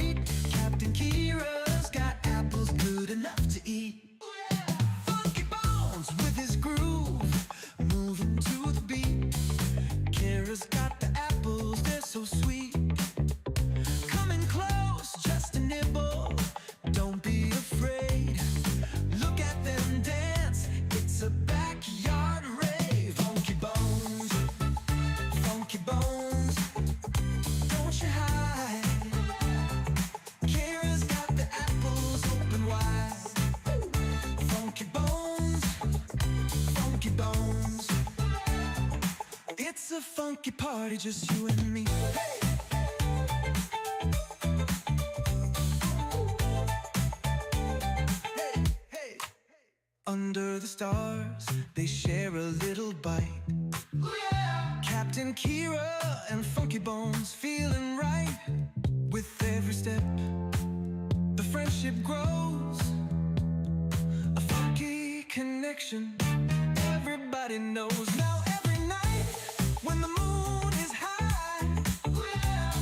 treat. Captain Kira's got apples good enough to eat. Funky Bones with his groove, moving to the beat. Kira's got the apples, they're so sweet. Coming close, just a nibble, don't be afraid. Look at them dance, it's a backyard rave. Funky Bones, Funky Bones, don't you hide. Kira's got the apples open wide. Funky Bones, Funky Bones, it's a funky party, just you and me. Under the stars, they share a little bite. Ooh, yeah! Captain Kira and Funky Bones feeling right. With every step, the friendship grows. A funky connection, everybody knows. Now every night, when the moon is high, ooh, yeah!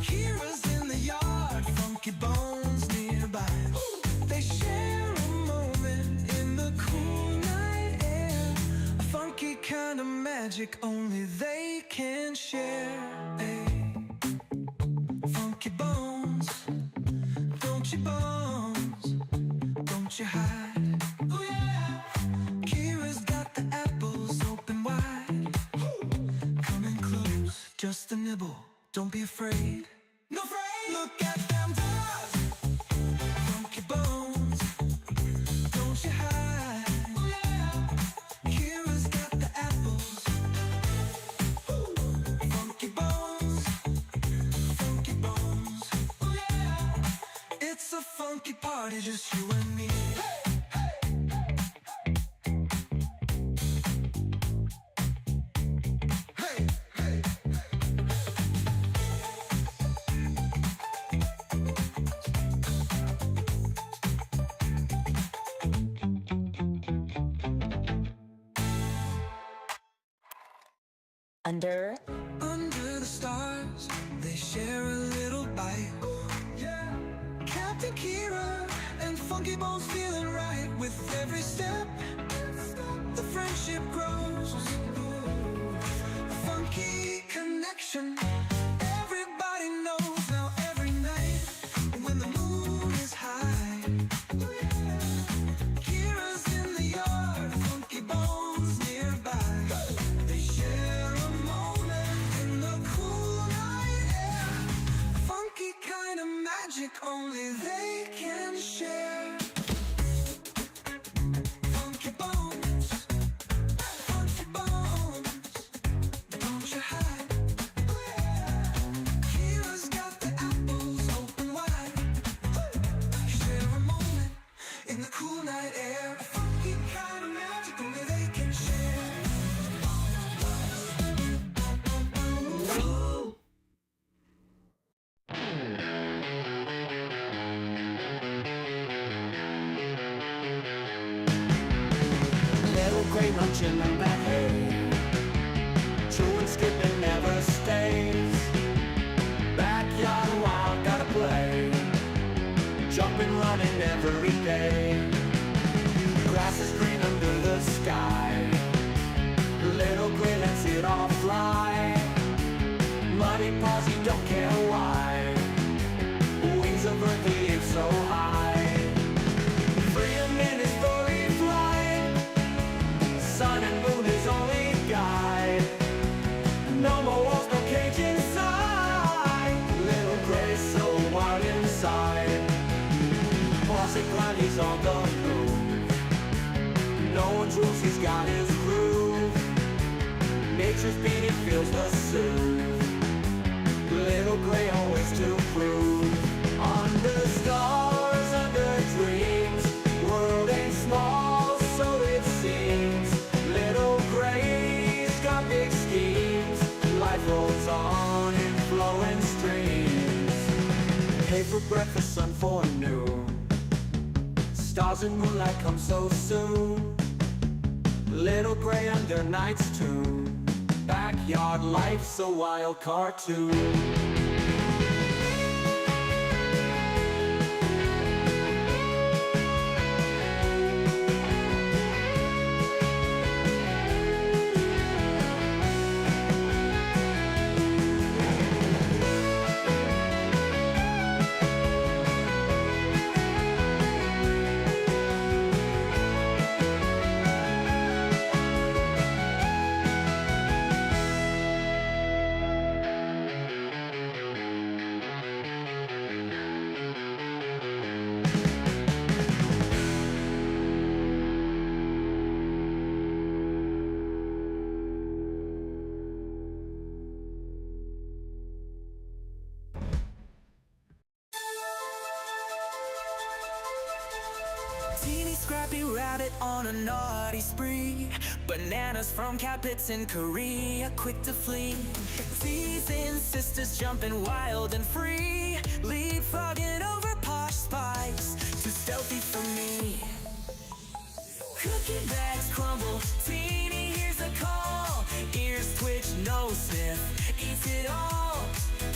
Kira's in the yard, Funky Bones nearby. Ooh. They share a moment in the cool night air. A funky kind of magic only they can share. Hey. Funky Bones, don't you bones, don't you hide. Ooh, yeah! Kira's got the apples open wide. Coming close, just a nibble, don't be afraid. No afraid. Look at them dogs, Funky Bones, don't you hide. Ooh, yeah! Kira's got the apples. Funky Bones, Funky Bones, ooh, yeah! It's a funky party, just you and me. Hey, hey, Under Under the stars, they share a little bite. Yeah. Captain Kira and Funky Bones feeling right. With every step, the friendship grows. A funky connection, everybody knows. Now every night, when the moon is high, Kira's in the yard, Funky Bones nearby. They share a moment in the cool night air. Funky kind of magic only they can share. Funky Bones, Funky Bones, don't you hide. Kira's got the apples open wide. Share a moment in the cool night air. Funky kind of magic only they can share. Little gray munching on that hay, chewing, skipping, never stays. Backyard wild, gotta play, jumping, running every day. Grass is green under the sky, little gray lets it all fly. Muddy paws, you don't care why, wings of earth, he is so high. Freedom in his furry flight, sun and moon his only guide. No more walls, no cage inside, little gray so wild inside. Boss and grind, he's on the move, no one's rules, he's got his groove. Nature's beat, he feels the soothe, little gray always to prove. Under stars, under dreams, world ain't small, so it seems. Little gray's got big schemes, life rolls on in flowing streams. Hay for breakfast, sun for noon, stars and moonlight come so soon. Little gray under night's tune, backyard life's a wild cartoon. scrappy rabbit on a naughty spree. Bananas from Capits in Korea, quick to flee. Teasing sisters jumping wild and free. Leapfrogging over Posh spice, too stealthy for me. Cookie bags crumble, teeny hears the call. Ears twitch, nose sniff, eats it all.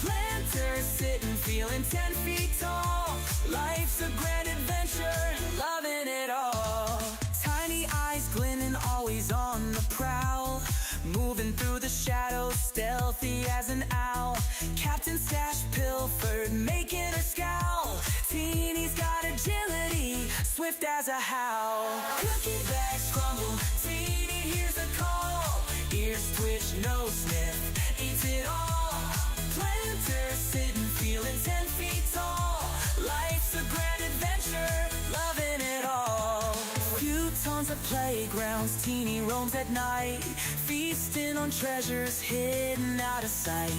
Planters sitting, feeling 10 feet tall. Life's a grand adventure, loving it all. Tiny eyes glinting, always on the prowl. Moving through the shadows, stealthy as an owl. Captain Stash pilfered, making her scowl. Teeny's got agility, swift as a howl. Cookie bags crumble, Teeny hears a call. Ears twitch, nose sniff, eats it all. Planters sitting, feeling 10 feet tall. Life's a grand adventure, loving it all. Few tons of playgrounds, Teeny roams at night. Feasting on treasures hidden out of sight.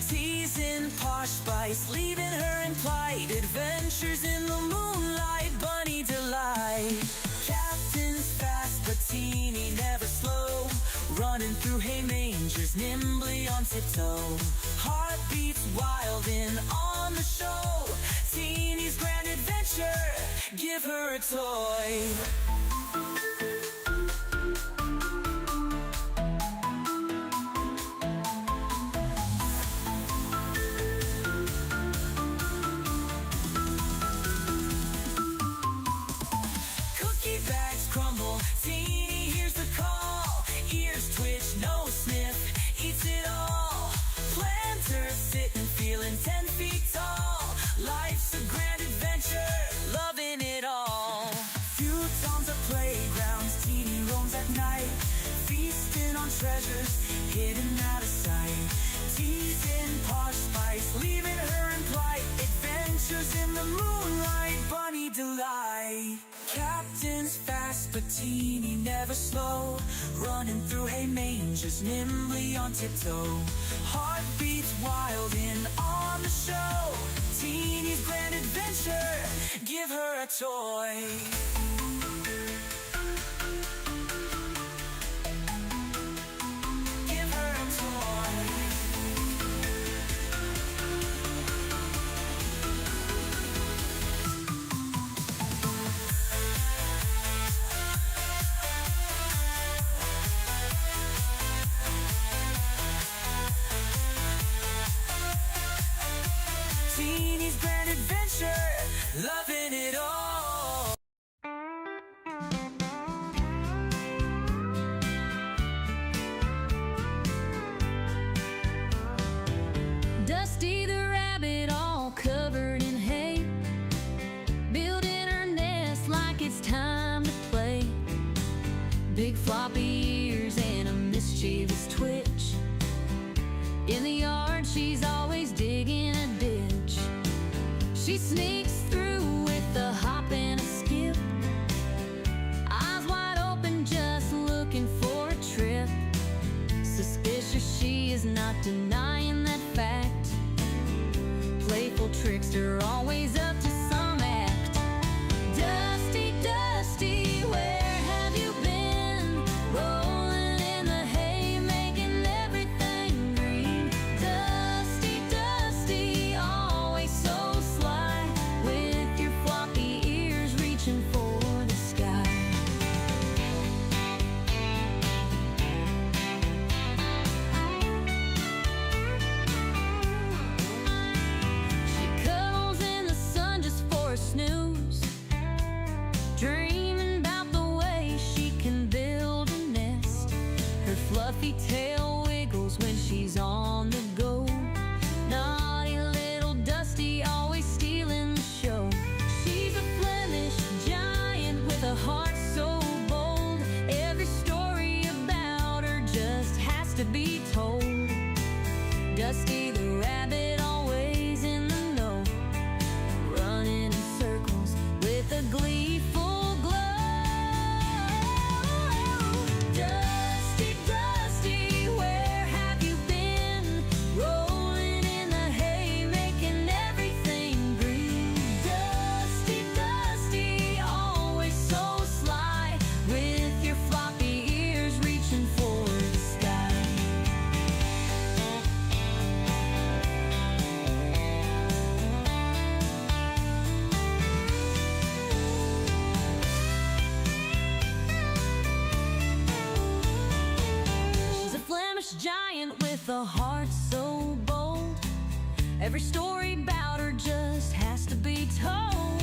Teasing Posh spice, leaving her in plight. Adventures in the moonlight, bunny delight. Captain's fast, but Teeny never slow. Running through hay mangers, nimbly on tiptoe. Heartbeats wild and on the show. Teeny's grand adventure, give her a toy. Cookie bags crumble, Teeny hears the call. Ears twitch, nose sniff, eats it all. Planters sitting, feeling 10 feet tall. Life's a grand adventure, loving it all. Few tons of playgrounds, Teeny roams at night. Feasting on treasures hidden out of sight. Teasing Posh spice, leaving her in plight. Adventures in the moonlight, bunny delight. Captain's fast, but Teeny never slow. Running through hay mangers, nimbly on tiptoe. Heartbeats wild and on the show. Teeny's grand adventure, give her a toy. Give her a toy. Teeny's grand adventure, loving it all. Dusty the rabbit, all covered in hay, building her nest like it's time to play. Big floppy ears and a mischievous twitch. In the yard, she's always digging a ditch. She sneaks through with a hop and a skip, eyes wide open, just looking for a trip. Suspicious, she is not denying that fact. Playful trickster, always up to some act. Dusty, Dusty, where have you been? Rolling in the hay, making everything green. Dusty, Dusty, always so sly, with your floppy ears reaching for the sky. She cuddles in the sun giant with a heart so bold. Every story about her just has to be told.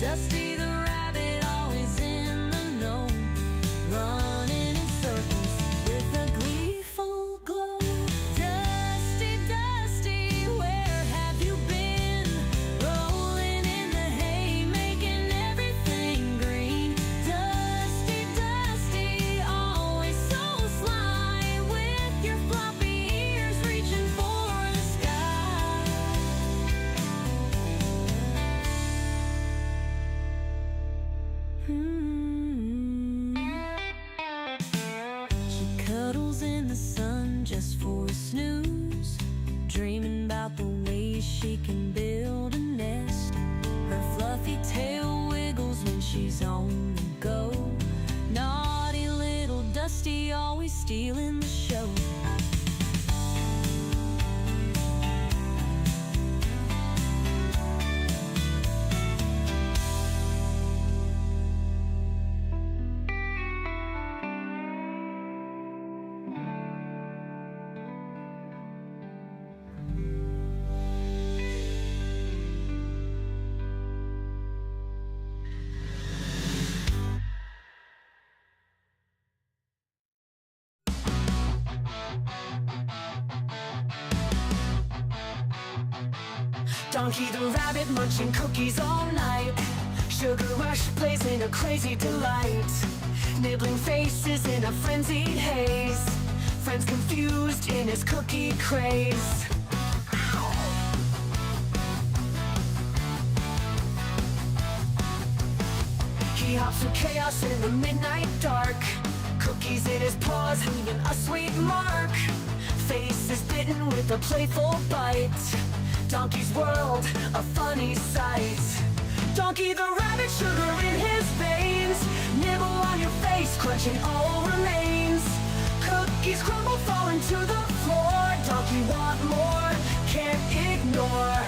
Dusty the rabbit, always in the know, running in circles with a gleeful glow. Dusty, Dusty, where have you been? Rolling in the hay, making everything green. Dusty, Dusty, always so sly, with your floppy ears reaching for the sky. She cuddles in the sun just for a snooze, dreaming about the ways she can build a nest. Her fluffy tail wiggles when she's on the go. Naughty little Dusty, always stealing the show. Donkey the rabbit munching cookies all night. Sugar rush blazing a crazy delight. Nibbling faces in a frenzied haze. Friends confused in his cookie craze. He hops through chaos in the midnight dark. Cookies in his paws leaving a sweet mark. Face is bitten with a playful bite. Donkey's world, a funny sight. Donkey the rabbit, sugar in his veins. Nibble on your face, crunching all remains. Cookies crumble, falling to the floor. Donkey want more, can't ignore.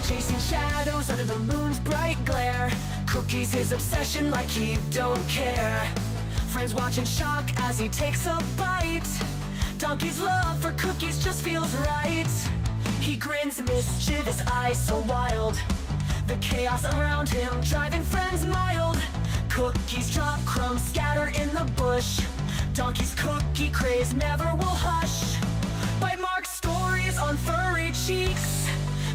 Chasing shadows under the moon's bright glare. Cookies his obsession like he don't care. Friends watch in shock as he takes a bite. Donkey's love for cookies just feels right. He grins, mischievous eyes so wild. The chaos around him driving friends mild. Cookies drop, crumbs scatter in the bush. Donkey's cookie craze never will hush. Bite mark stories on furry cheeks.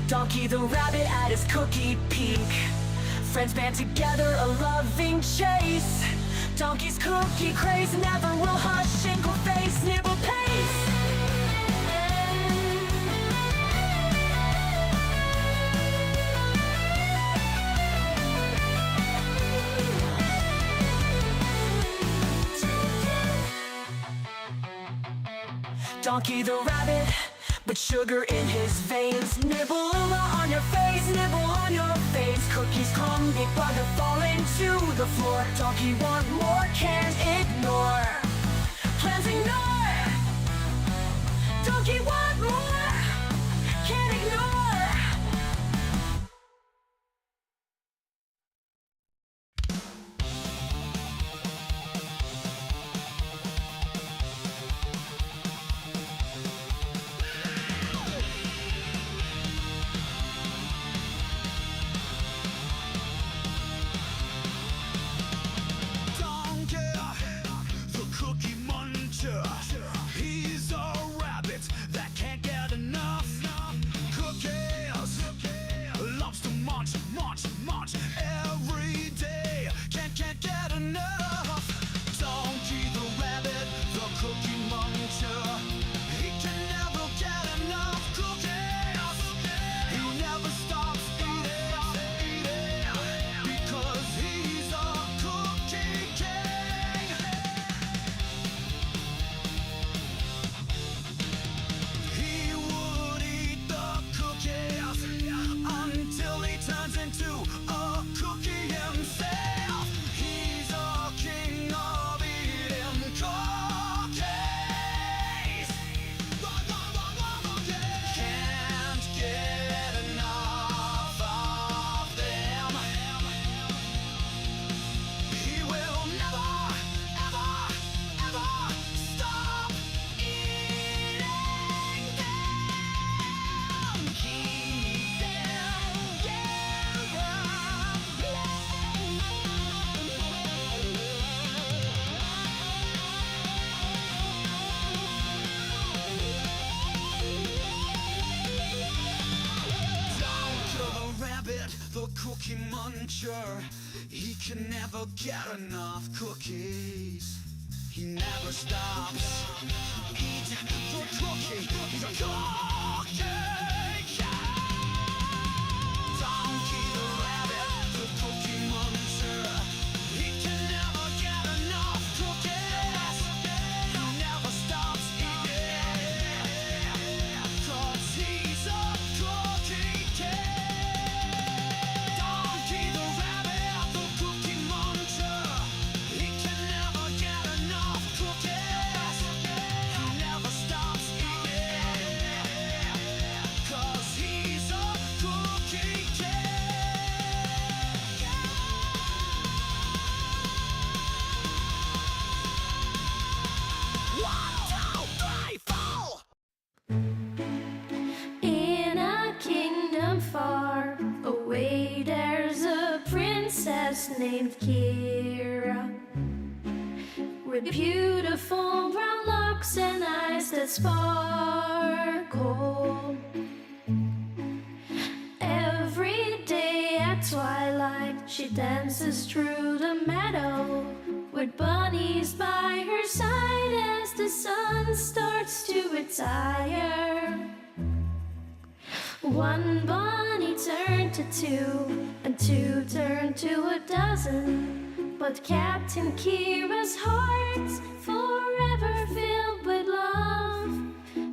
Donkey the rabbit at his cookie peak. Friends band together, a loving chase. Donkey's cookie craze never will hush. Inkle face, nibble pace. Donkey the rabbit, but sugar in his veins. Nibble on your face, nibble on your face. Cookies come, big bug falling to the floor. Donkey want more, can't ignore. Plans ignore. Donkey want more, can't ignore. Donkey, the cookie muncher. He's a rabbit that cookie muncher. He can never get enough cookies. He never stops eating the cookie. He's a cookie cat. Donkey the rabbit, the cookie muncher. He can never get enough cookies. He never stops eating, 'cause he's a cookie cat. Donkey the rabbit, the cookie muncher. He can never get enough cookies. He never stops eating, 'cause he's a cookie cat. One, two, three, four. In a kingdom far away, there's a princess named Kira, with beautiful brown locks and eyes that sparkle. Every day at twilight, she dances through the meadow with bunnies by her side as the sun starts to retire. One bunny turned to two, and two turned to a dozen. But Captain Kira's heart's forever filled with love.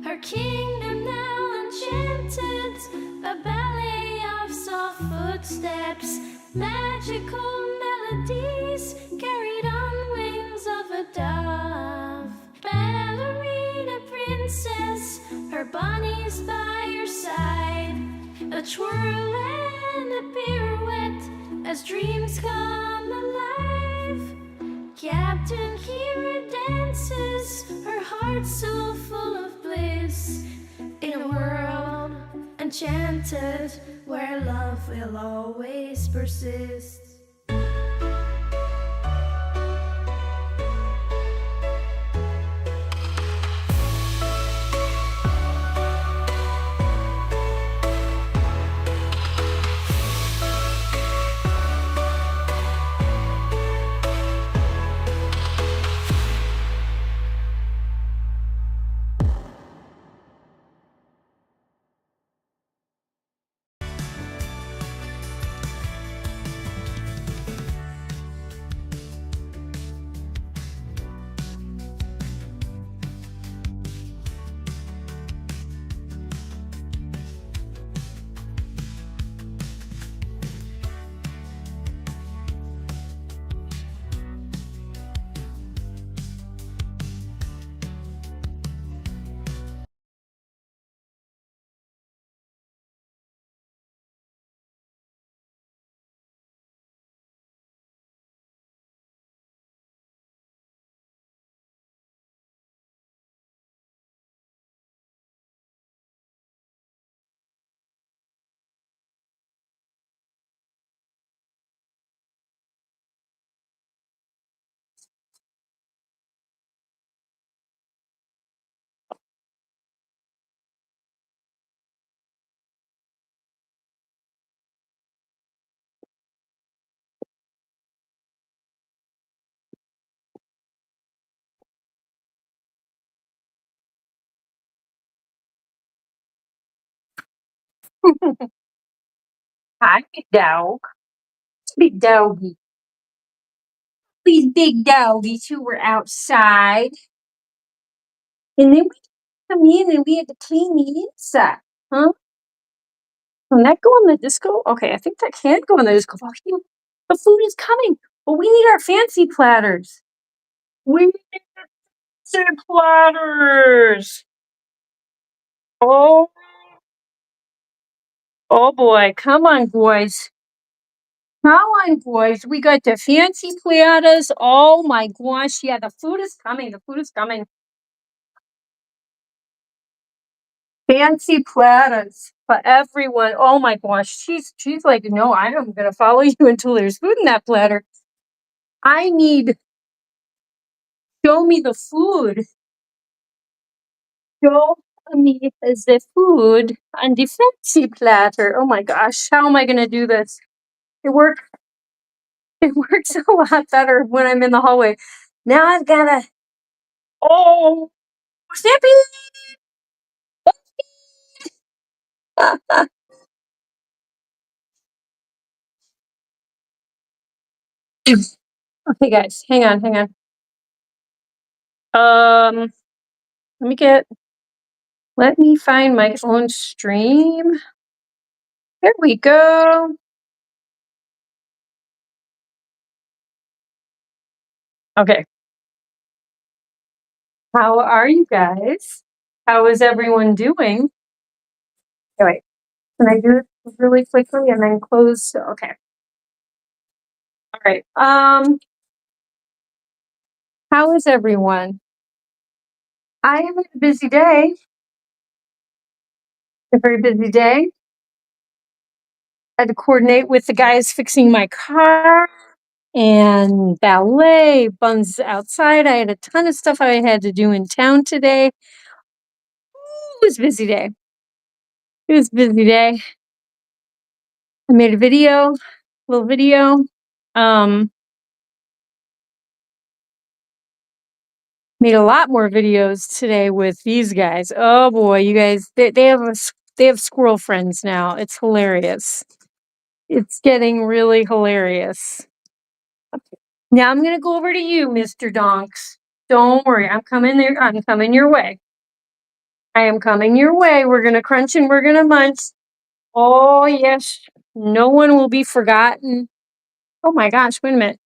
Her kingdom now enchanted, a ballet of soft footsteps, magical melodies carried on wings of a dove. Ballerina princess, her bunnies by your side, a twirl and a pirouette as dreams come alive. Captain Kira dances, her heart so full of bliss, in a world enchanted where love will always persist. Hi, big dog. Big doggy. These big doggies who were outside. And then we come in and we had to clean the inside. Huh? Can that go on the disco? Okay, I think that can't go on the disco. Oh, the food is coming. But we need our fancy platters. We need fancy platters. Oh, oh boy. Come on, boys. Come on, boys. We got the fancy platters. Oh my gosh. Yeah, the food is coming. The food is coming. Fancy platters for everyone. Oh my gosh. She's like, no, I am gonna follow you until there's food in that platter. I need show me the food. Show me the food on the fancy platter. Oh my gosh, how am I gonna do this? It works. It works a lot better when I'm in the hallway. Now I've gotta. Oh, Snippy! Okay, guys, hang on, hang on. Let me get. Let me find my own stream. There we go. Okay. How are you guys? How is everyone doing? Oh, wait. Can I do it really quickly and then close? Okay. All right. How is everyone? I am having a busy day. A very busy day. I had to coordinate with the guys fixing my car and ballet, Bunz outside. I had a ton of stuff I had to do in town today. It was a busy day. It was a busy day. I made a video, little video. Made a lot more videos today with these guys. Oh boy, you guys, they have squirrel friends now. It's hilarious. It's getting really hilarious. Now I'm gonna go over to you, Mr. Donks. Don't worry, I'm coming there. I'm coming your way. I am coming your way. We're gonna crunch and we're gonna munch. Oh yes, no one will be forgotten. Oh my gosh, wait a minute.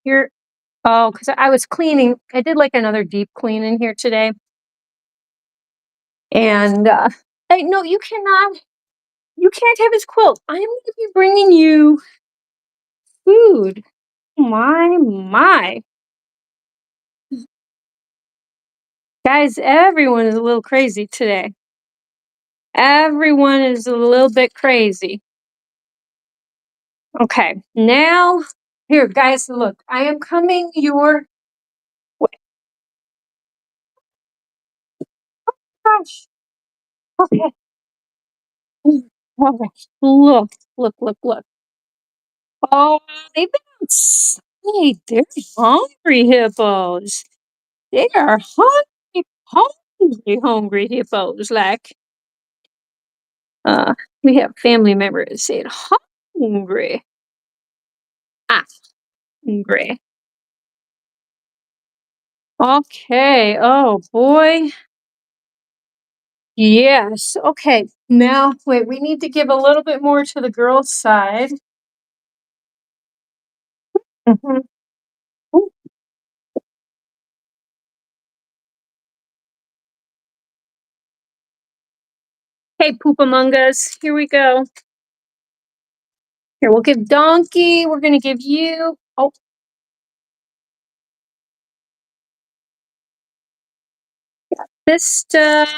You're oh, because I was cleaning. I did like another deep clean in here today. And hey, no, you cannot. You can't have his quilt. I'm going to be bringing you food. My. Guys, everyone is a little crazy today. Everyone is a little bit crazy. Okay, now, here, guys, look, I am coming your way. Gosh. Okay. All right. Look. Oh, they've been outside. They're hungry hippos. They are hungry hippos. Like, we have family members saying hungry. Ah, hungry. Okay. Oh boy. Yes. Okay. Now, wait. We need to give a little bit more to the girls' side. Mhm. Ooh. Hey, poop among us. Here we go. Here, we'll give Donkey. We're gonna give you. Oh, this stuff.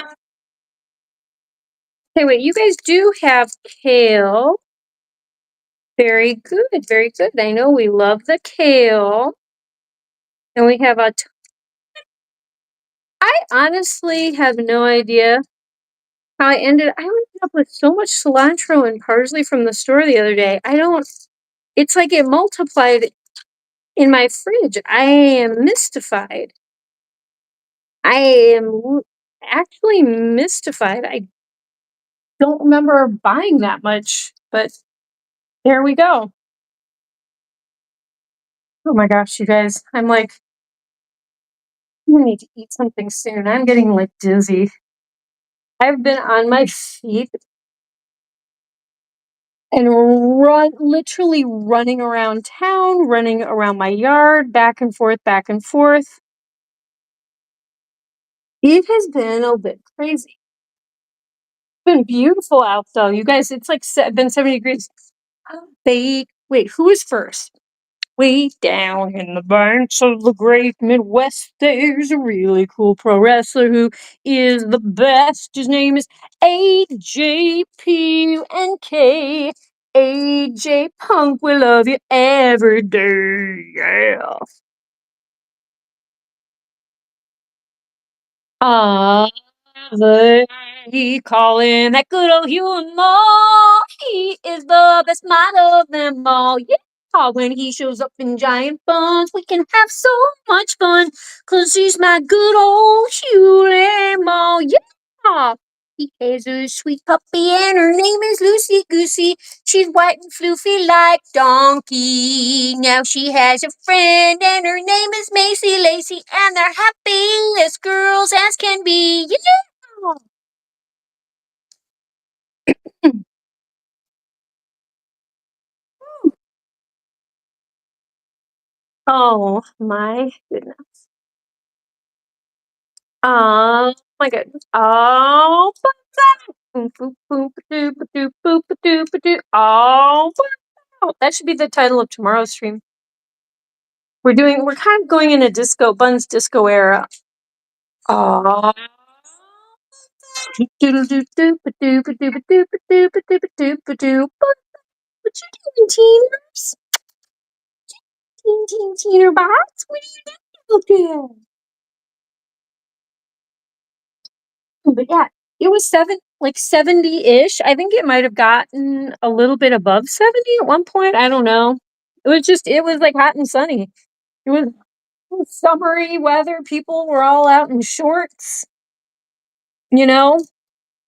Okay, wait. You guys do have kale. Very good. Very good. I know we love the kale. And we have a. I honestly have no idea how I ended. I ended up with so much cilantro and parsley from the store the other day. I don't. It's like it multiplied in my fridge. I am mystified. I am actually mystified. I don't remember buying that much, but there we go. Oh my gosh, you guys. I'm like, I need to eat something soon. I'm getting like dizzy. I've been on my feet and literally running around town, running around my yard, back and forth, back and forth. It has been a bit crazy. It's been beautiful out though. You guys, it's like been 70 degrees. Wait, who is first? Way down in the banks of the great Midwest, there's a really cool pro wrestler who is the best. His name is AJPUNK. AJ Punk, we love you every day. Yeah. Ah, they calling that good old human more. He is the best model of them all. Yeah, when he shows up in giant buns, we can have so much fun. 'Cause he's my good old Hewlett Mall. Yeah. He has a sweet puppy and her name is Lucy Goosey. She's white and floofy like Donkey. Now she has a friend and her name is Macy Lacey. And they're happy as girls as can be. Yeah. Oh my goodness. Oh my goodness. Oh, boom, boom, boom, ba-doo, ba-doo, boop, ba-doo, ba-doo. Oh, wow. That should be the title of tomorrow's stream. We're kind of going in a Bunz disco era. Oh. Doodle-doo-doo, ba-doo, ba-doo, ba-doo, ba-doo, ba-doo, ba-doo, ba-doo. What you doing, teeners? Teener bots? What are you doing out there? But yeah, it was 70-ish. I think it might have gotten a little bit above 70 at one point. I don't know. It was like hot and sunny. It was summery weather. People were all out in shorts, you know,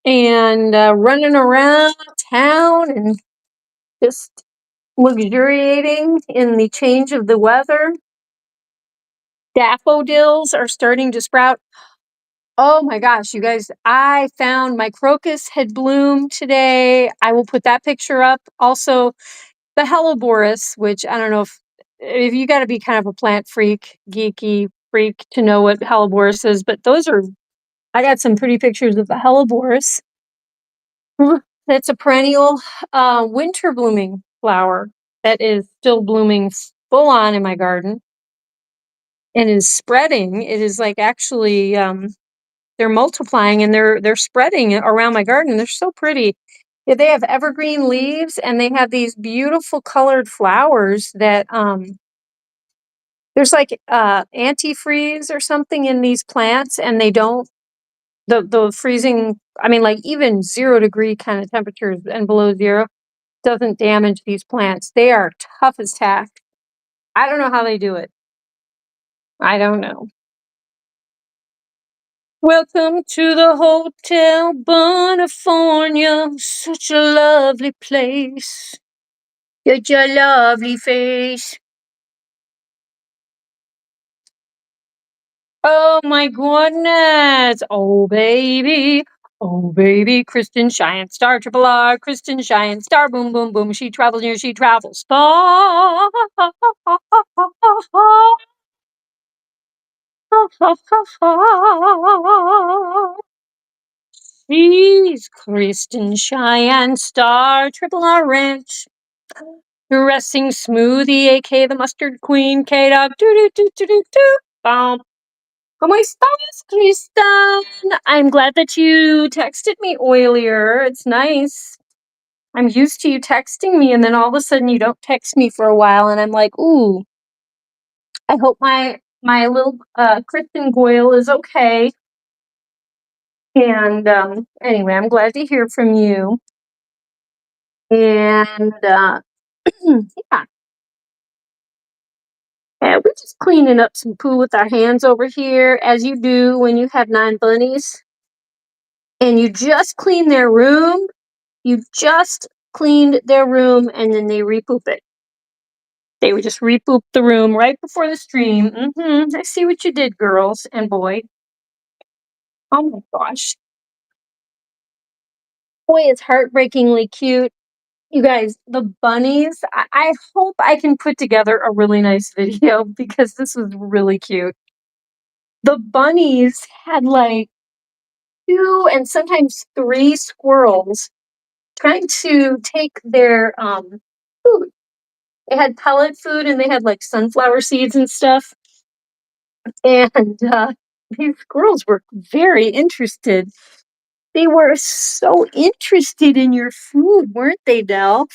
and running around town and just luxuriating in the change of the weather. Daffodils are starting to sprout. Oh my gosh, you guys, I found my crocus had bloomed today. I will put that picture up. Also, the Helleborus, which I don't know if you got to be kind of a plant freak, geeky freak to know what Helleborus is, but I got some pretty pictures of the Helleborus. That's a perennial winter blooming flower that is still blooming full on in my garden and is spreading. It is like actually they're multiplying and they're spreading around my garden. They're so pretty. Yeah, they have evergreen leaves and they have these beautiful colored flowers that there's like antifreeze or something in these plants and they don't the freezing, I mean like even 0 degree kind of temperatures and below zero doesn't damage these plants. They are tough as tack. I don't know how they do it. I don't know. Welcome to the Hotel California. Such a lovely place. Such a lovely face. Oh my goodness. Oh baby. Oh baby. Kristen Shine Star Triple R. Kristen Shine Star Boom Boom Boom. She travels near. She travels far. She's Kristen Cheyenne Star, Triple R Ranch, dressing smoothie, aka the Mustard Queen, K Dog, doo doo doo doo doo doo. Bum. ¿Cómo estás, Kristen? I'm glad that you texted me earlier. It's nice. I'm used to you texting me, and then all of a sudden you don't text me for a while, and I'm like, ooh, I hope my little Kristen Goyle is okay. And anyway, I'm glad to hear from you. And yeah. Yeah, we're just cleaning up some poo with our hands over here, as you do when you have 9 bunnies. And you just clean their room. You just cleaned their room and then they repoop it. They would just repoop the room right before the stream. I see what you did, girls and boy. Oh my gosh. Boy, it's heartbreakingly cute. You guys, the bunnies, I hope I can put together a really nice video because this was really cute. The bunnies had like 2 and sometimes 3 squirrels trying to take their food. They had pellet food and they had like sunflower seeds and stuff. And these squirrels were very interested. They were so interested in your food, weren't they, Del?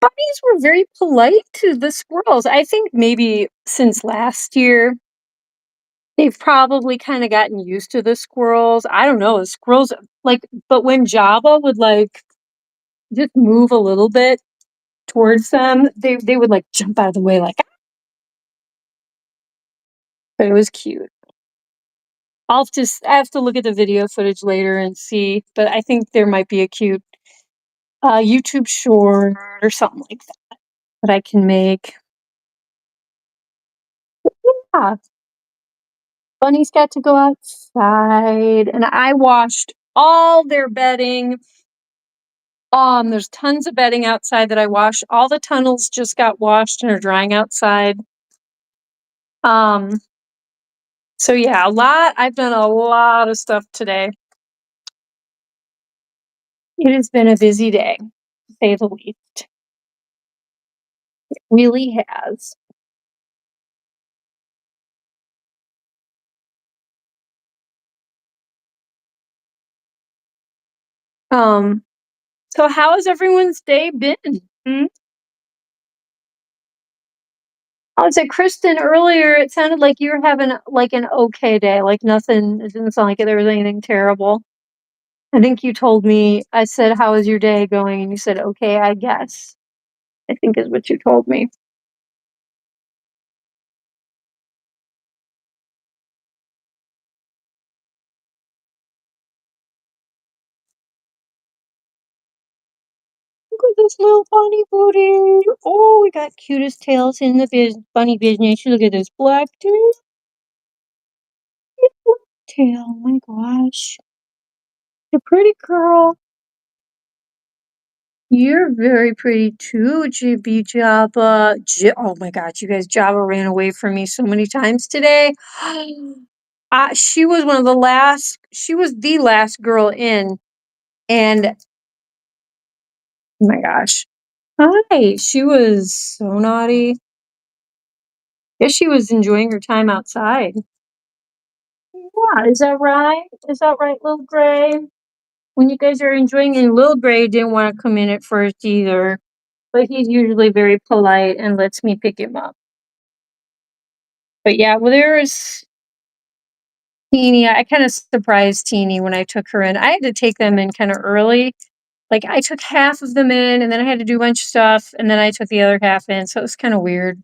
Bunnies were very polite to the squirrels. I think maybe since last year, they've probably kind of gotten used to the squirrels. I don't know. The squirrels, like, but when Jabba would like just move a little bit towards them, they would like jump out of the way, like. But it was cute. I have to look at the video footage later and see, but I think there might be a cute YouTube short or something like that I can make. Yeah, bunnies got to go outside, and I washed all their bedding. There's tons of bedding outside that I washed. All the tunnels just got washed and are drying outside. Um, so yeah, I've done a lot of stuff today. It has been a busy day, to say the least. It really has. Um, so how has everyone's day been? Hmm? I was at Kristen earlier. It sounded like you were having like an okay day, like nothing. It didn't sound like there was anything terrible. I think you told me. I said, "How is your day going?" And you said, "Okay, I guess." I think is what you told me. Look at this little bunny booty. Oh, we got cutest tails in the bunny business. Look at this black tail. Tail. Oh my gosh. You're pretty girl. You're very pretty too, GB Jabba. Oh my god, you guys, Jabba ran away from me so many times today. She was she was the last girl in, and oh my gosh. Hi, she was so naughty. Guess she was enjoying her time outside. Yeah, is that right? Is that right, little Gray? When you guys are enjoying, and little Gray didn't want to come in at first either, but he's usually very polite and lets me pick him up. But yeah, well, there's Teeny. I kind of surprised Teeny when I took her in. I had to take them in kind of early. Like I took half of them in, and then I had to do a bunch of stuff, and then I took the other half in. So it was kind of weird.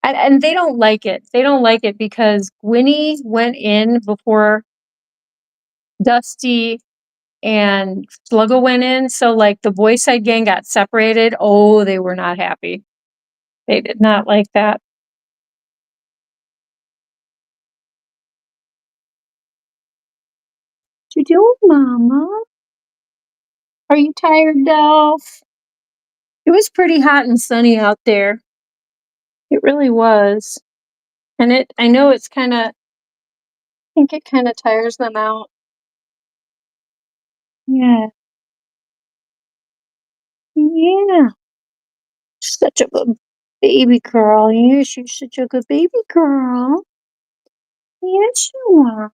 And they don't like it. They don't like it because Gwynnie went in before Dusty and Sluggo went in. So like the boy side gang got separated. Oh, they were not happy. They did not like that. What you doing, Mama? Are you tired, Dolph? It was pretty hot and sunny out there. It really was. And I know it's I think it kind of tires them out. Yeah. Yeah. Such a good baby girl. Yes, you're such a good baby girl. Yes, you are.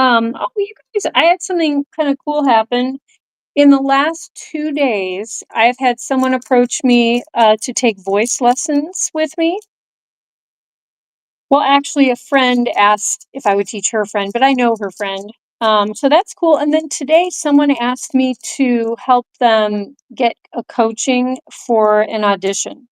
Oh, you guys, I had something kind of cool happen. In the last 2 days, I've had someone approach me to take voice lessons with me. Well, actually, a friend asked if I would teach her friend, but I know her friend. So that's cool. And then today, someone asked me to help them get a coaching for an audition,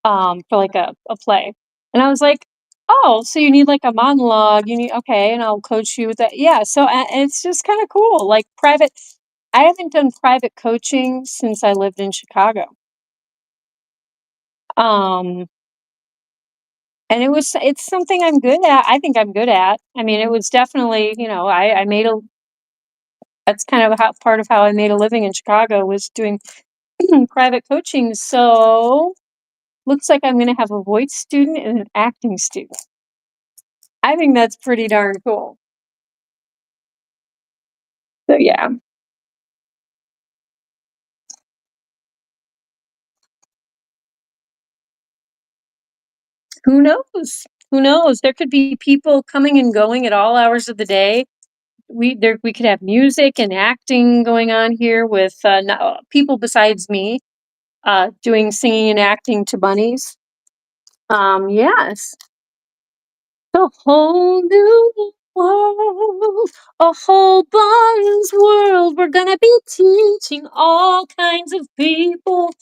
for like a play. And I was like, oh, so you need like a monologue? You need, okay, and I'll coach you with that. Yeah. So it's just kind of cool. Like private, I haven't done private coaching since I lived in Chicago. Um, and it's something I'm good at. I think I'm good at. I mean, it was definitely, I made that's kind of how, part of how I made a living in Chicago was doing private coaching. So looks like I'm going to have a voice student and an acting student. I think that's pretty darn cool. So yeah. Who knows? Who knows? There could be people coming and going at all hours of the day. We could have music and acting going on here with people besides me. doing singing and acting to bunnies. Yes. The whole new world, a whole Bunz world. We're gonna be teaching all kinds of people.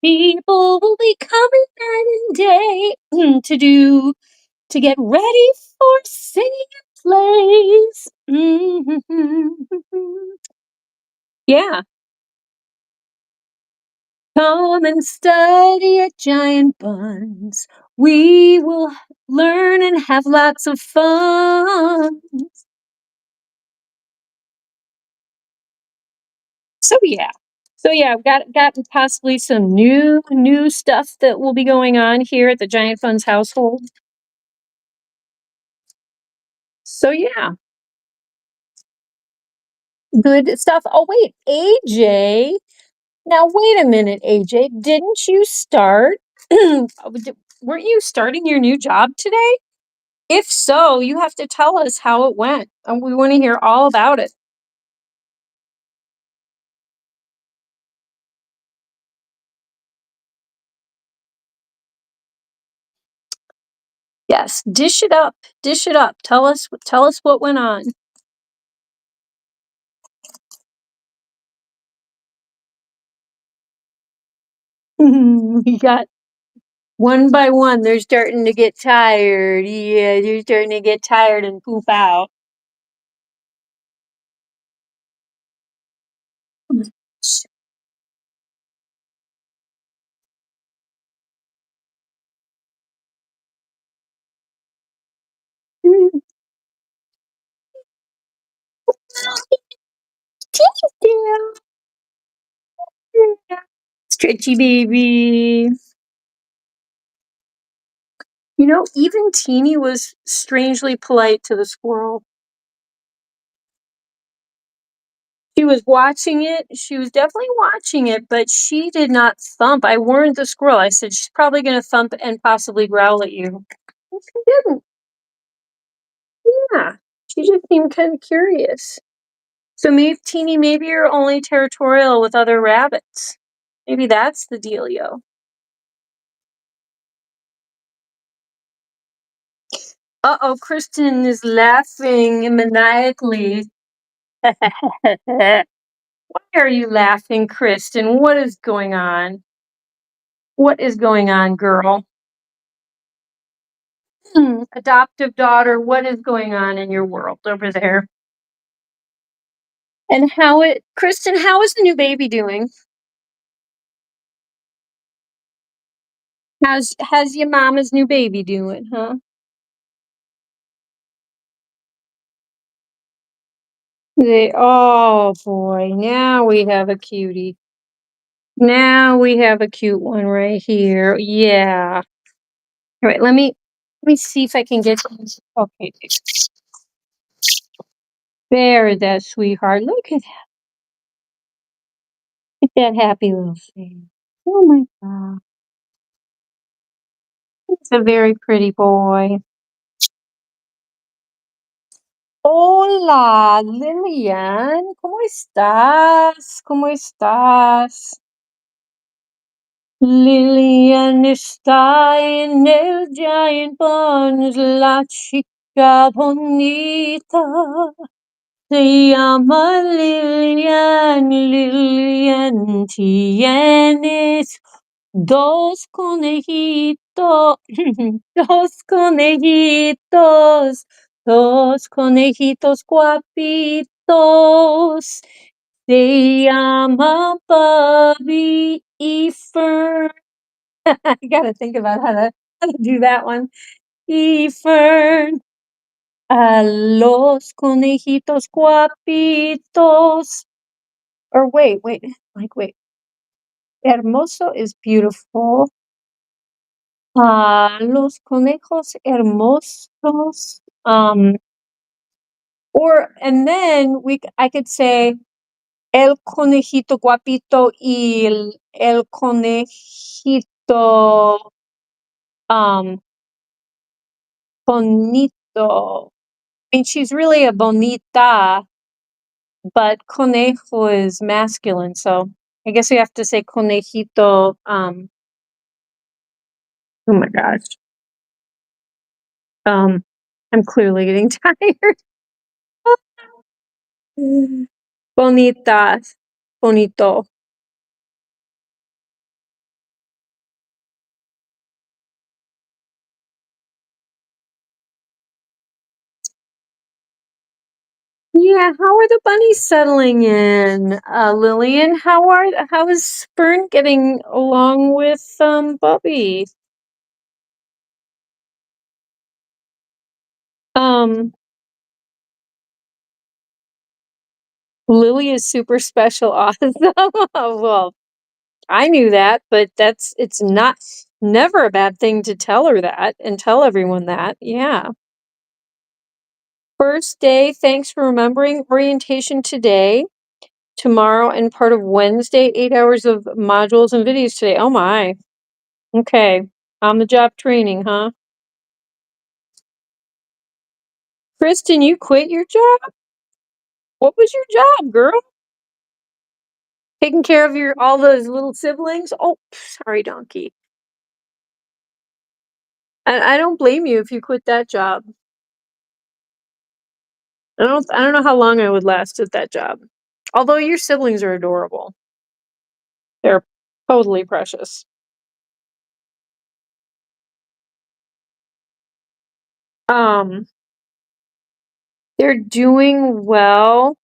People will be coming night and day to get ready for singing plays. Yeah. Come and study at Giant Buns. We will learn and have lots of fun. So yeah. So yeah, I've got possibly some new stuff that will be going on here at the Giant Funds household. So yeah, good stuff. Oh wait, AJ. Now wait a minute, AJ. Didn't you start? Weren't you starting your new job today? If so, you have to tell us how it went, and we want to hear all about it. Yes, dish it up, dish it up. Tell us what went on. We got one by one. They're starting to get tired. Yeah, they're starting to get tired and poop out. Stretchy baby. You know, even Teeny was strangely polite to the squirrel. She was watching it. She was definitely watching it, but she did not thump. I warned the squirrel. I said, she's probably going to thump and possibly growl at you. And she didn't. Yeah. She just seemed kind of curious. So maybe, Teeny, maybe you're only territorial with other rabbits. Maybe that's the dealio. Uh-oh, Kristen is laughing maniacally. Why are you laughing, Kristen? What is going on? What is going on, girl? Adoptive daughter, what is going on in your world over there? And Kristen, how is the new baby doing? How's your mama's new baby doing, huh? Oh boy, now we have a cutie. Now we have a cute one right here. Yeah. All right, let me see if I can get these. Okay, there is that sweetheart. Look at that happy little face. Oh my god. He's a very pretty boy. Hola, Lillian. ¿Cómo estás? ¿Cómo estás? Lillian está en el Giant Buns, la chica bonita. Se llama Lillian, Lillian, tienes dos conejitos, dos conejitos, dos conejitos guapitos. Se llama Bobby y Fern. I gotta think about how to do that one. Y Fern. A los conejitos guapitos. Or wait. Hermoso is beautiful. Los conejos hermosos. And then I could say el conejito guapito y el conejito bonito. I mean, she's really a bonita, but conejo is masculine, so I guess we have to say conejito. Oh my gosh. I'm clearly getting tired. Bonitas. Bonito. Yeah, how are the bunnies settling in? Lillian, how is Fern getting along with Bubby? Um Lily is super special awesome. Well, I knew that, but it's not never a bad thing to tell her that and tell everyone that. Yeah. First day, thanks for remembering orientation today, tomorrow, and part of Wednesday, 8 hours of modules and videos today. Oh my. Okay. On the job training, huh? Kristen, you quit your job? What was your job, girl? Taking care of your all those little siblings? Oh, sorry, donkey. I don't blame you if you quit that job. I don't know how long I would last at that job. Although your siblings are adorable. They're totally precious. Um, they're doing well.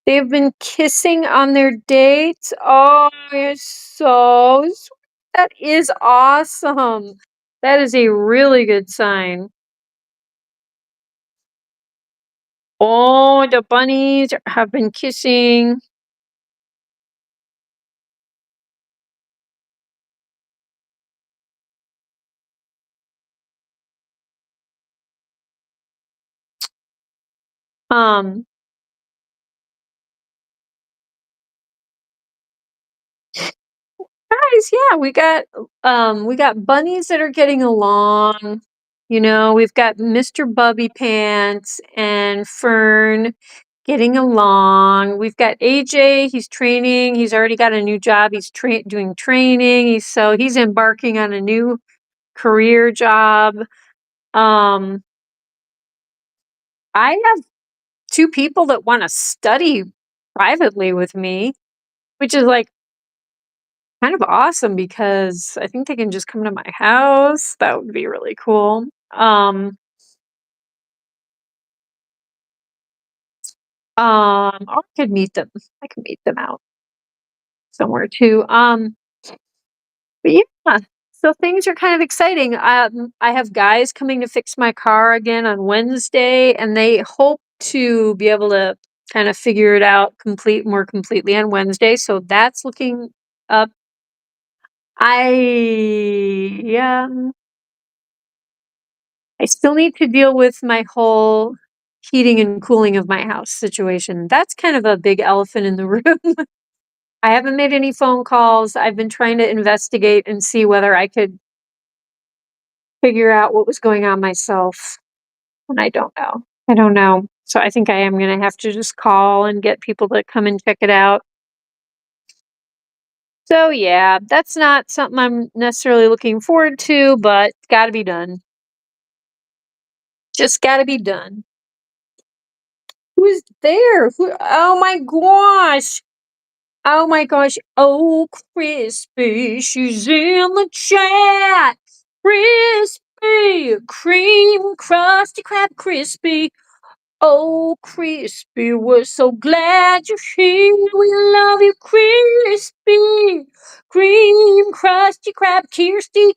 They've been kissing on their dates. Oh, it's so sweet. That is awesome. That is a really good sign. Oh, the bunnies have been kissing. Um, Guys, yeah, we got bunnies that are getting along. You know, we've got Mr. Bubby Pants and Fern getting along. We've got AJ, he's training. He's already got a new job. He's doing training. He's embarking on a new career job. Um, I have two people that want to study privately with me, which is like kind of awesome because I think they can just come to my house. That would be really cool. Or I could meet them. I could meet them out somewhere too. But yeah, so things are kind of exciting. I have guys coming to fix my car again on Wednesday, and they hope to be able to kind of figure it out more completely on Wednesday. So that's looking up. Yeah, I still need to deal with my whole heating and cooling of my house situation. That's kind of a big elephant in the room. I haven't made any phone calls. I've been trying to investigate and see whether I could figure out what was going on myself. And I don't know. I don't know. So I think I am going to have to just call and get people to come and check it out. So yeah, that's not something I'm necessarily looking forward to, but it's got to be done. Just got to be done. Who's there? Oh my gosh. Oh my gosh. Oh, Crispy. She's in the chat. Crispy. Cream crusty crab crispy. Oh, Crispy, we're so glad you're here. We love you, Crispy. Cream crusty crab, Kirsty,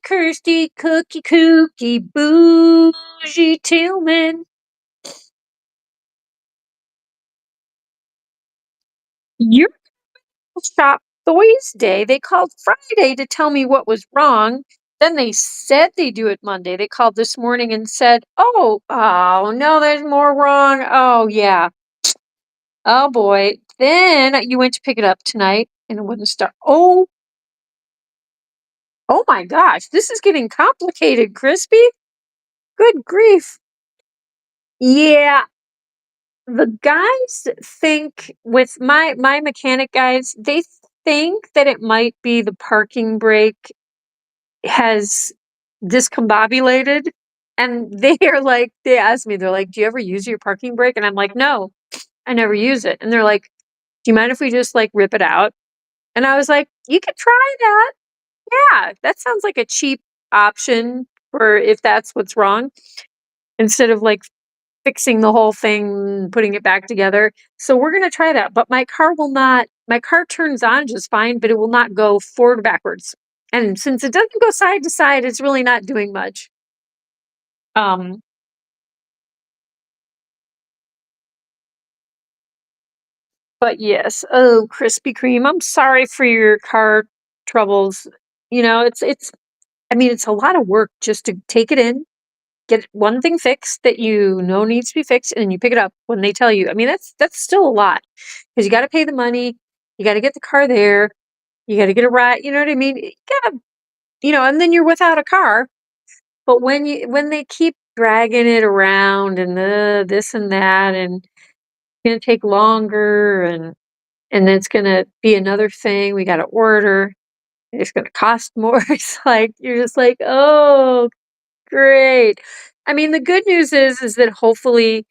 Cookie, Bougie Tillman. You're shop Thursday. They called Friday to tell me what was wrong. Then they said they do it Monday. They called this morning and said, oh no, there's more wrong. Oh yeah. Oh boy. Then you went to pick it up tonight and it wouldn't start. Oh my gosh. This is getting complicated, Crispy. Good grief. Yeah. The guys think with my mechanic guys, they think that it might be the parking brake has discombobulated, and they are like, they asked me, they're like, "Do you ever use your parking brake?" And I'm like, "No, I never use it." And they're like, "Do you mind if we just like rip it out?" And I was like, "You could try that. Yeah, that sounds like a cheap option for if that's what's wrong, instead of like fixing the whole thing, putting it back together." So we're gonna try that. But my car will not, my car turns on just fine, but it will not go forward or backwards. And since it doesn't go side to side, it's really not doing much. Um, but yes, oh, Krispy Kreme, I'm sorry for your car troubles. You know, it's I mean, it's a lot of work just to take it in, get one thing fixed that you know needs to be fixed, and then you pick it up when they tell you. I mean, that's still a lot because you got to pay the money, you got to get the car there, you got to get a ride. You know what I mean? You gotta, and then you're without a car. But when they keep dragging it around and the this and that, and it's gonna take longer, and then it's gonna be another thing we got to order. And it's gonna cost more. It's like you're just like, oh, great. I mean, the good news is that hopefully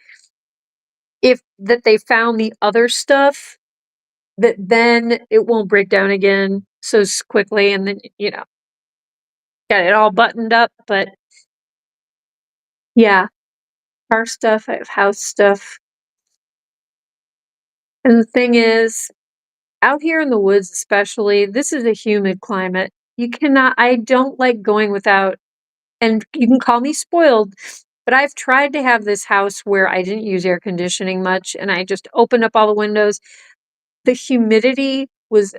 if that they found the other stuff, that then it won't break down again so quickly, and then, got it all buttoned up. But yeah, car stuff, I have house stuff. And the thing is, out here in the woods especially, this is a humid climate. You cannot I don't like going without, and you can call me spoiled, but I've tried to have this house where I didn't use air conditioning much, and I just opened up all the windows. The humidity was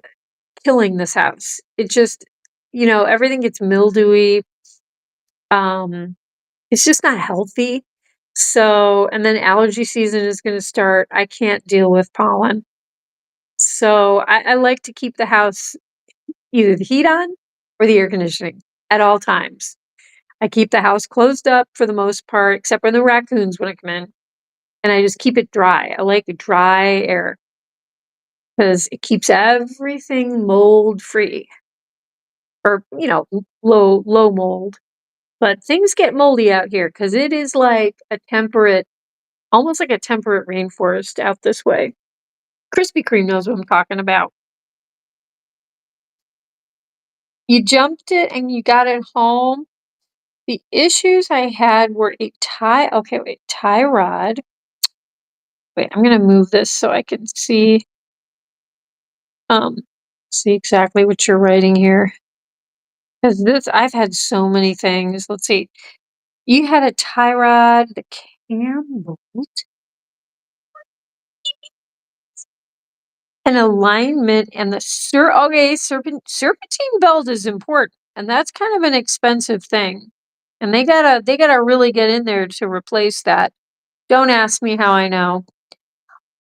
killing this house. It just, everything gets mildewy. Um, it's just not healthy. So, and then allergy season is going to start. I can't deal with pollen. So I like to keep the house either the heat on or the air conditioning at all times. I keep the house closed up for the most part, except for the raccoons when I come in, and I just keep it dry. I like dry air because it keeps everything mold free, or low mold. But things get moldy out here because it is like a temperate, almost like a temperate rainforest out this way. Krispy Kreme knows what I'm talking about. You jumped it and you got it home. The issues I had were a tie. Okay, wait, tie rod. Wait, I'm gonna move this so I can um see exactly what you're writing here. Because this, I've had so many things. Let's see. You had a tie rod, the cam bolt, an alignment, and the okay, serpentine belt is important, and that's kind of an expensive thing. And they gotta really get in there to replace that. Don't ask me how I know.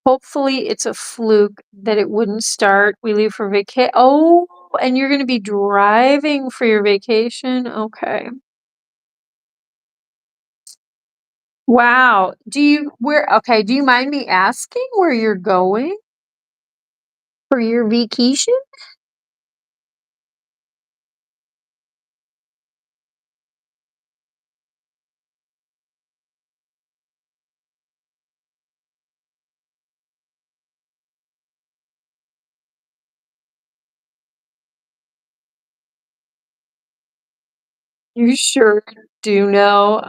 Hopefully, it's a fluke that it wouldn't start. We leave for vacation. Oh, and you're gonna be driving for your vacation? Okay. Wow. Do you mind me asking where you're going for your vacation? You sure do know.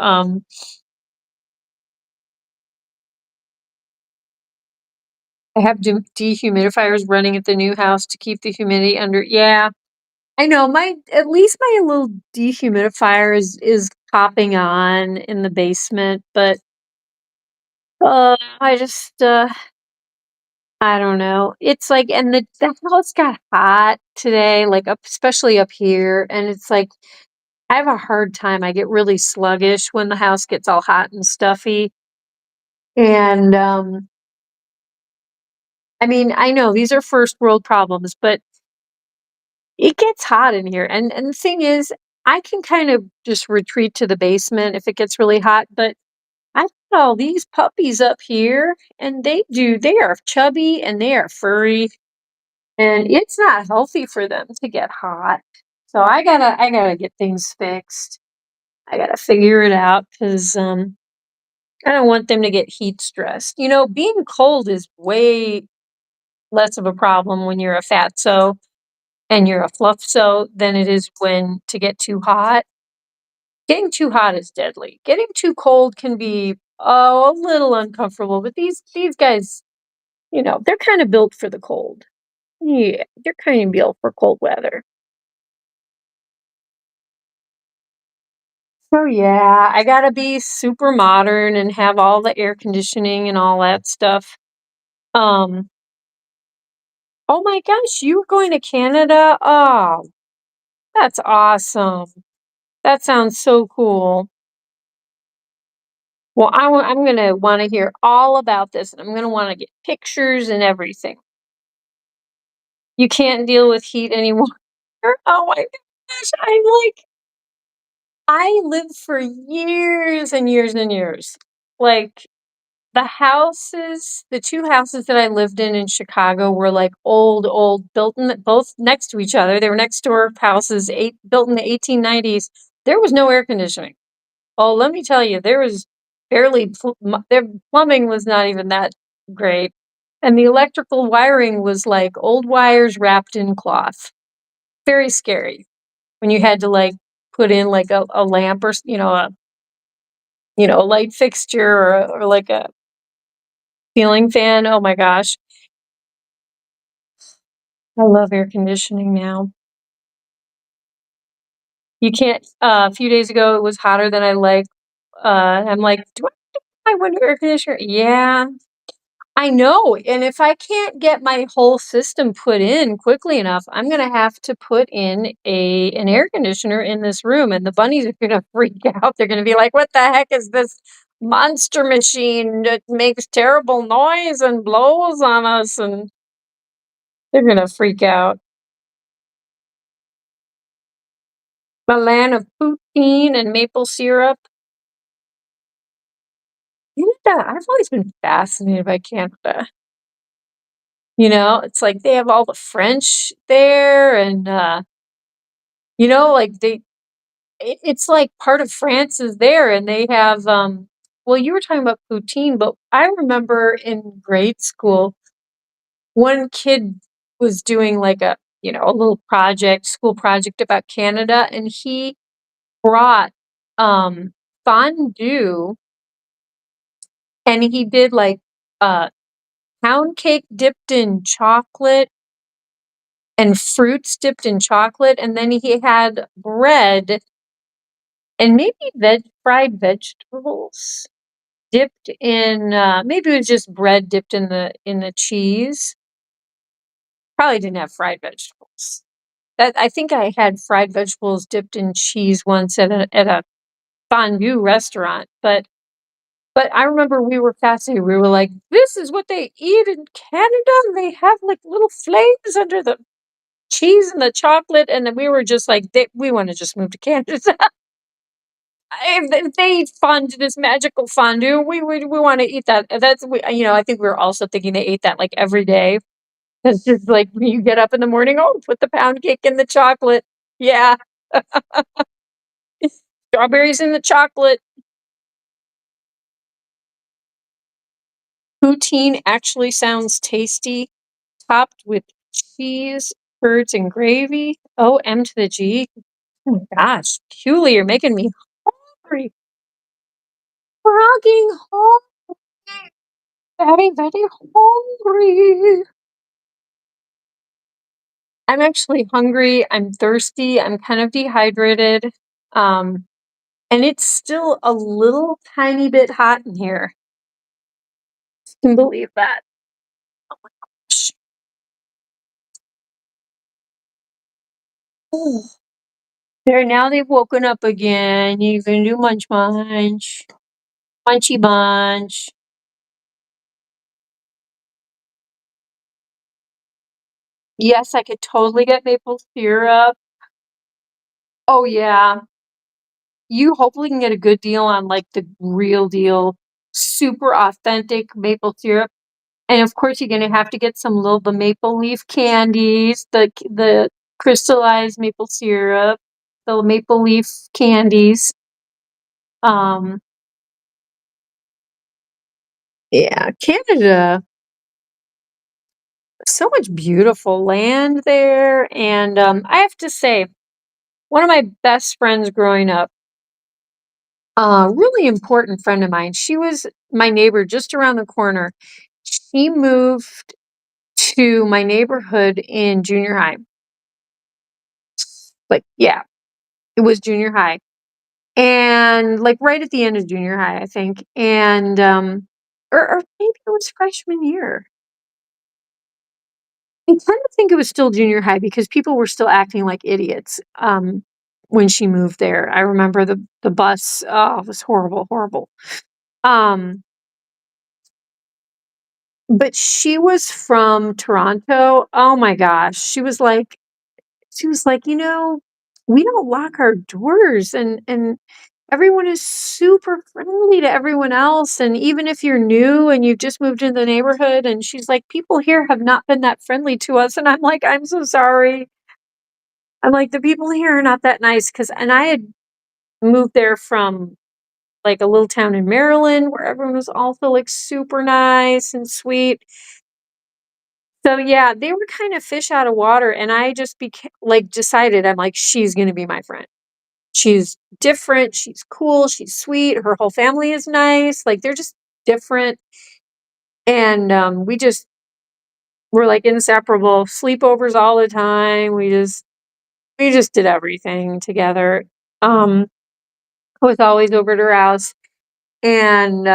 I have dehumidifiers running at the new house to keep the humidity under. Yeah, I know. At least my little dehumidifier is popping on in the basement, but I just I don't know. It's like, and the house got hot today, like especially up here, and it's like I have a hard time. I get really sluggish when the house gets all hot and stuffy. And I mean, I know these are first world problems, but it gets hot in here. And the thing is, I can kind of just retreat to the basement if it gets really hot, but I got all these puppies up here, and they are chubby and they are furry. and it's not healthy for them to get hot. So I gotta get things fixed. I gotta figure it out because I don't want them to get heat stressed. Being cold is way less of a problem when you're a fatso and you're a fluffso than it is when to get too hot. Getting too hot is deadly. Getting too cold can be a little uncomfortable, but these guys, they're kind of built for the cold. Yeah, they're kind of built for cold weather. So yeah, I gotta be super modern and have all the air conditioning and all that stuff. Um, oh my gosh, you were going to Canada? Oh, that's awesome. That sounds so cool. Well, I'm gonna want to hear all about this, and I'm gonna want to get pictures and everything. You can't deal with heat anymore. Oh my gosh, I lived for years and years and years. Like the two houses that I lived in Chicago were like old, built in both next to each other. They were next door houses, built in the 1890s. There was no air conditioning. Oh, let me tell you, there was barely their plumbing was not even that great. And the electrical wiring was like old wires wrapped in cloth. Very scary when you had to like put in like a lamp or a light fixture or like a ceiling fan. Oh my gosh. I love air conditioning now. You can't a few days ago it was hotter than I like. I'm like, do I have my window air conditioner? Yeah, I know. And if I can't get my whole system put in quickly enough, I'm gonna have to put in an air conditioner in this room, and the bunnies are gonna freak out. They're gonna be like, "What the heck is this monster machine that makes terrible noise and blows on us?" And they're gonna freak out. The land of poutine and maple syrup. Canada, I've always been fascinated by Canada. It's like they have all the French there and like it's like part of France is there and they have well you were talking about poutine, but I remember in grade school one kid was doing like a little school project about Canada, and he brought um fondue, and he did like uh pound cake dipped in chocolate and fruits dipped in chocolate, and then he had bread and maybe fried vegetables dipped in maybe it was just bread dipped in the cheese. Probably didn't have fried vegetables. That I think I had fried vegetables dipped in cheese once at a fondue restaurant, but I remember we were fascinated. We were like, "This is what they eat in Canada, and they have like little flames under the cheese and the chocolate." And then we were just like, "We want to just move to Canada." If they fund this magical fondue, we want to eat that. I think we were also thinking they ate that like every day. It's just like when you get up in the morning, oh, put the pound cake in the chocolate. Yeah, strawberries in the chocolate. Poutine actually sounds tasty, topped with cheese, curds, and gravy. Oh, M to the G. Oh my gosh, Julie, you're making me hungry. Frogging home. Very, very hungry. I'm actually hungry. I'm thirsty. I'm kind of dehydrated. Um, and it's still a little tiny bit hot in here. Can believe that. Shh. There, now they've woken up again. You can do munch munch. Munchy bunch. Yes, I could totally get maple syrup. Oh yeah. You hopefully can get a good deal on like the real deal, super authentic maple syrup. And of course, you're gonna have to get some little the maple leaf candies, the crystallized maple syrup, the maple leaf candies. Um, yeah, Canada, so much beautiful land there, and I have to say, one of my best friends growing up, really important friend of mine. She was my neighbor just around the corner. She moved to my neighborhood in junior high. Like, yeah, it was junior high. And like right at the end of junior high, I think. And or maybe it was freshman year. I tend to think it was still junior high because people were still acting like idiots when she moved there. I remember the bus. Oh, it was horrible, horrible. Um, but she was from Toronto. Oh my gosh, she was like, you know, we don't lock our doors, and everyone is super friendly to everyone else. And even if you're new and you've just moved into the neighborhood, and she's like, people here have not been that friendly to us. And I'm like, I'm so sorry. I'm like, the people here are not that nice. And I had moved there from like a little town in Maryland where everyone was also like super nice and sweet. So yeah, they were kind of fish out of water. And I just became like decided, I'm like, she's going to be my friend. She's different, she's cool, she's sweet, her whole family is nice, like, they're just different, and, we just were, like, inseparable, sleepovers all the time, we just did everything together. I was always over at her house, and,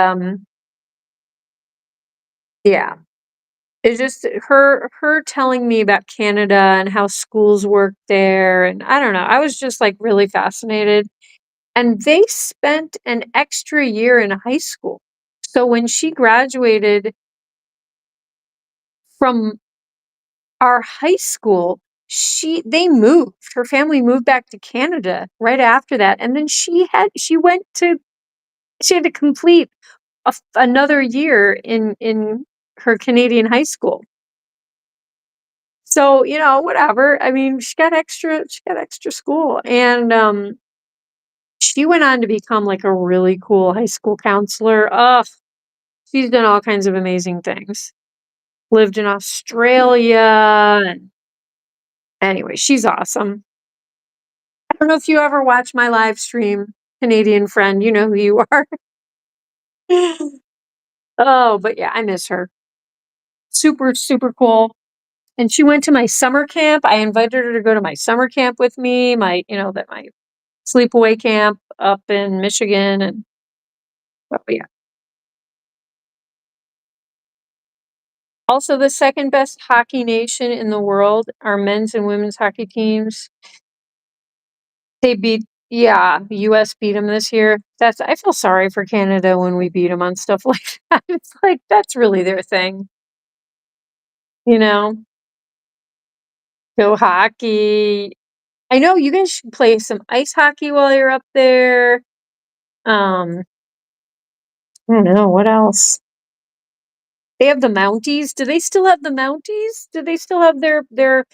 yeah, it's just her telling me about Canada and how schools work there, and I don't know, I was just, like, really fascinated, and they spent an extra year in high school. So when she graduated from our high school, they moved. Her family moved back to Canada right after that, and then she had to complete another year in her Canadian high school. So, you know, whatever. I mean, she got extra school, and she went on to become like a really cool high school counselor. Ugh, she's done all kinds of amazing things. Lived in Australia, and anyway, she's awesome. I don't know if you ever watch my live stream, Canadian friend, you know who you are. Oh, but yeah, I miss her. Super, super cool. And she went to my summer camp. I invited her to go to my summer camp with me, my sleepaway camp up in Michigan. And oh, yeah. Also, the second best hockey nation in the world, our men's and women's hockey teams. They beat yeah, US beat them this year. I feel sorry for Canada when we beat them on stuff like that. It's like, that's really their thing, you know? Go hockey. I know you guys should play some ice hockey while you're up there. Um, I don't know, what else? They have the Mounties. Do they still have the Mounties? Do they still have their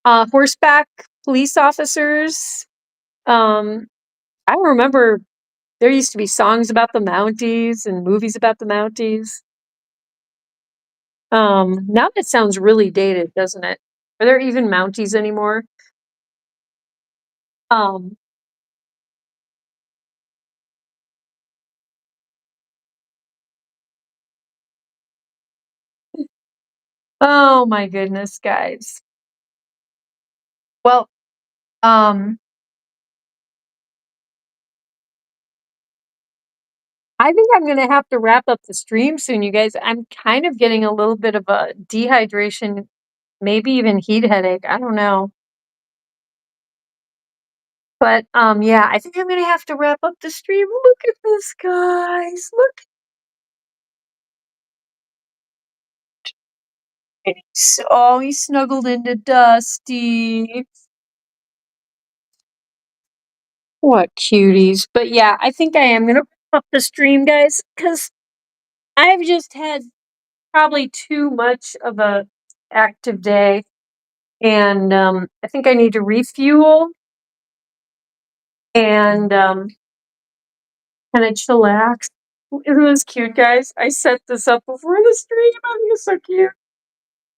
horseback police officers? Um, I remember there used to be songs about the Mounties and movies about the Mounties. Now that sounds really dated, doesn't it? Are there even Mounties anymore? Um, oh my goodness, guys. Well, um, I think I'm gonna have to wrap up the stream soon, you guys. I'm kind of getting a little bit of a dehydration, maybe even heat headache. I don't know. But yeah, I think I'm gonna have to wrap up the stream. Look at this, guys. Look. Oh, he snuggled into Dusty. What cuties. But yeah, I think I am gonna wrap up the stream, guys, because I've just had probably too much of a active day, and I think I need to refuel and kind of chillax. It was cute, guys. I set this up before the stream. I think it's so cute.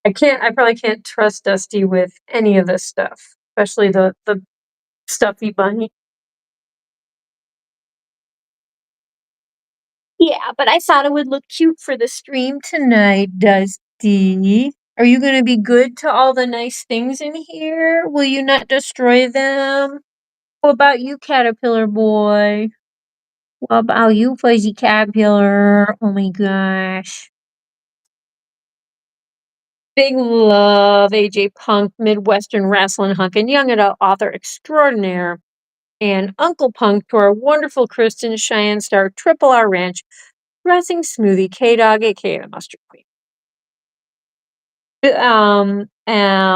I probably can't trust Dusty with any of this stuff, especially the stuffy bunny. Yeah, but I thought it would look cute for the stream tonight, Dusty. Are you going to be good to all the nice things in here? Will you not destroy them? What about you, Caterpillar Boy? What about you, Fuzzy Caterpillar? Oh my gosh. Big love, AJ Punk, Midwestern wrestling hunk, and young adult author extraordinaire. And Uncle Punk to our wonderful Kristen Cheyenne Star Triple R Ranch dressing smoothie K-Dog, aka the Mustard Queen.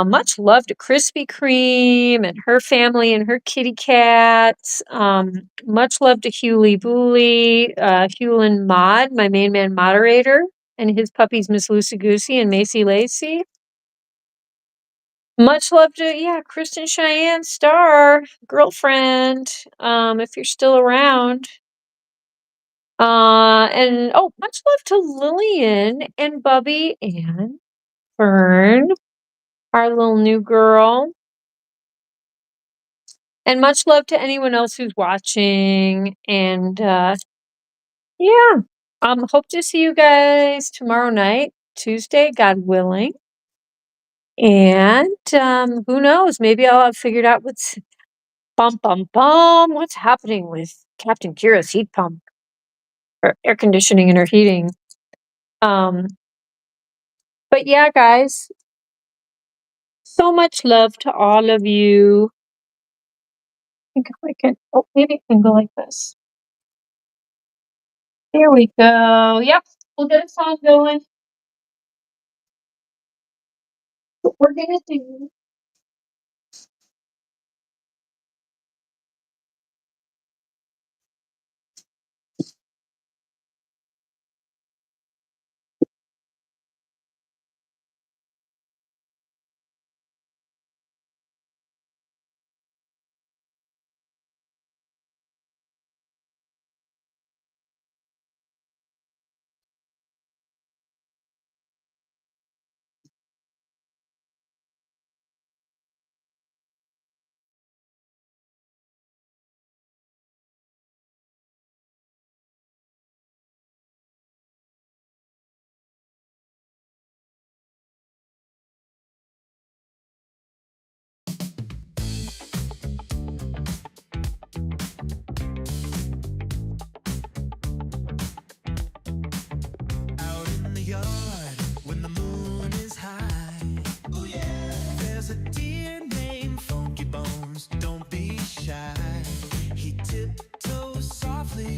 Much love to Krispy Kreme and her family and her kitty cats. Much love to Hewley Booley, Hewlin Mod, my main man moderator, and his puppies Miss Lucy Goosey and Macy Lacey. Much love to, yeah, Kristen Cheyenne Star, girlfriend, if you're still around. And much love to Lillian and Bubby and Fern, our little new girl. And much love to anyone else who's watching. And yeah, hope to see you guys tomorrow night, Tuesday, God willing. And who knows? Maybe I'll have figured out what's what's happening with Captain Kira's heat pump or air conditioning and her heating. But yeah, guys, so much love to all of you. I think if I can, maybe I can go like this. There we go. Yep, we'll get a song going. What we're gonna do. Out in the yard when the moon is high. Oh yeah. There's a deer named Funky Bones. Don't be shy. He tiptoes softly,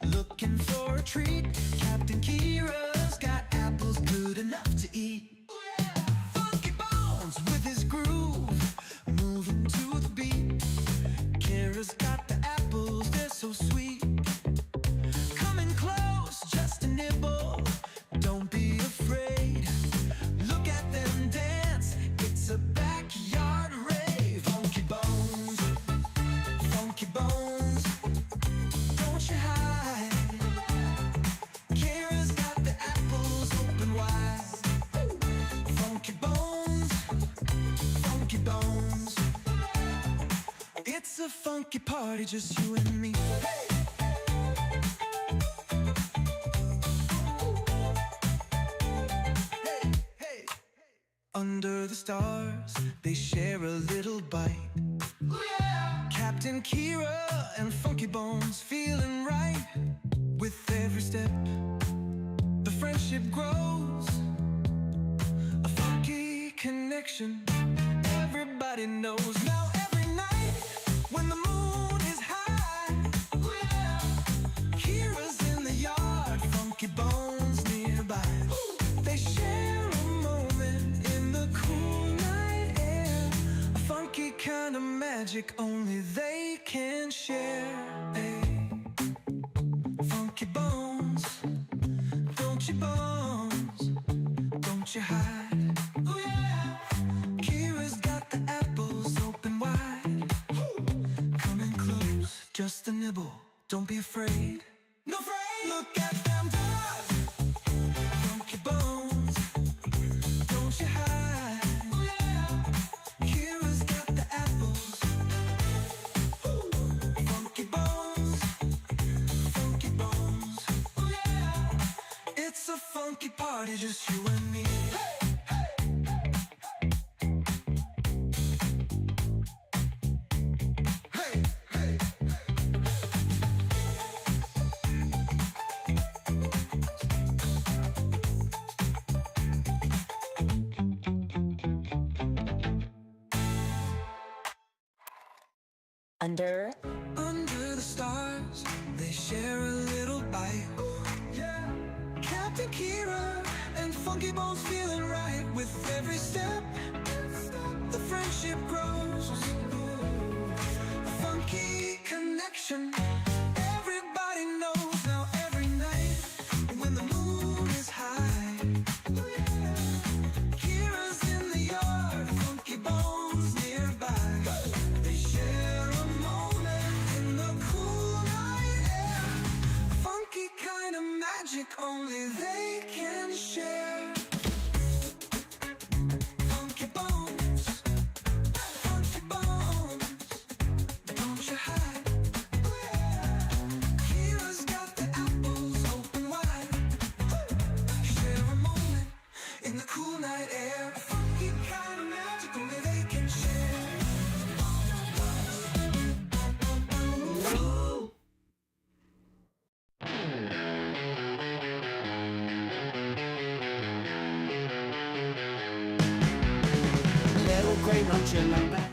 looking for a treat. Captain Kira's got apples good enough to eat. Oh yeah. Funky Bones with his groove, moving to the beat. Kira's got the apples, they're so sweet. Coming close, just a nibble. Don't be afraid. Look at them dance. It's a backyard rave. Funky Bones, Funky Bones. Don't you hide. Kira's got the apples open wide. Funky Bones, Funky Bones. It's a funky party, just you and me. Under the stars, they share a little bite. Captain Kira and Funky Bones feeling right. With every step, the friendship grows. A funky connection, everybody knows. Now every night, when the moon is high, Kira's in the yard, Funky Bones nearby. They share a moment in the cool night air. A funky kind of magic only they can share. Hey, Funky Bones, don't you bones? just a nibble. Don't be afraid. No afraid. Look at them boys, funky bones. Don't you hide. Oh yeah. Kira's got the apples. Ooh. Funky bones, funky bones. Oh yeah. It's a funky party, just you and me. Under the stars, they share a little bite. Yeah. Captain Kira and Funky Bones feeling right with every step. The friendship grows. A funky connection. Everybody knows now every night when the moon is high. Kira's in the yard, Funky Bones nearby. They share a moment in the cool night air. Funky kind of magic only they can share. Funky Bones, Funky Bones, don't you hide. Kira's got the apples open wide. Share a moment in the cool night air. A funky kind of magic only they can share. Little gray lunch in the back.